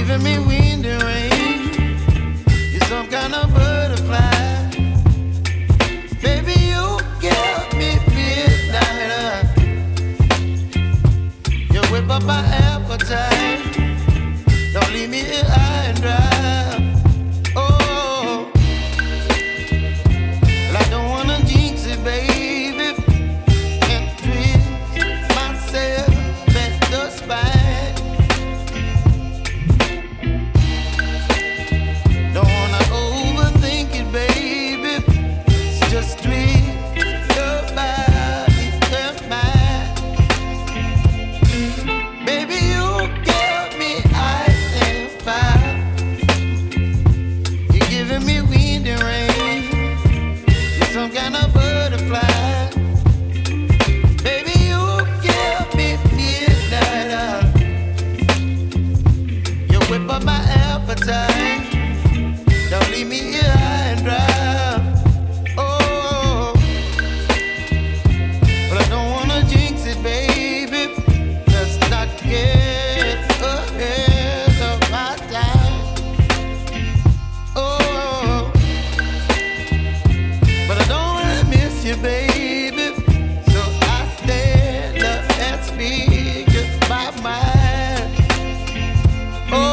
giving me wind and rain. You're some kind of butterfly. Baby, you give me midnight. You whip up my appetite. Don't leave me here high and dry. Oh, well, I don't wanna jinx it, baby, and twist myself at the spine. Don't wanna overthink it, baby. It's just twist your body and mine. Baby, you give me ice and fire. You're giving me wind and rain. You're some kind of butterfly. Baby, you give me midnight. You whip up my appetite. Don't leave me here high and dry. Oh, but I don't wanna jinx it, baby. Let's not get ahead of my time. Oh, but I don't wanna miss you, baby. So I stand up and speak my mind. Oh.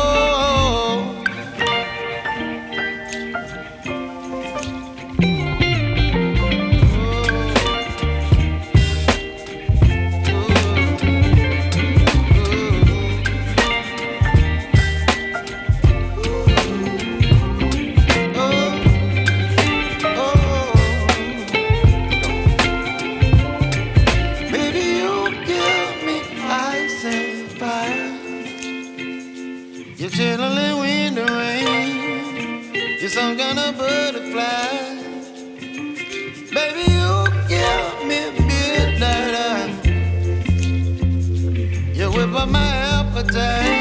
Baby, you give me ice and fire. You're chilling wind and rain. You're some kind of butterfly. Baby, you give me midnight. You whip up my appetite.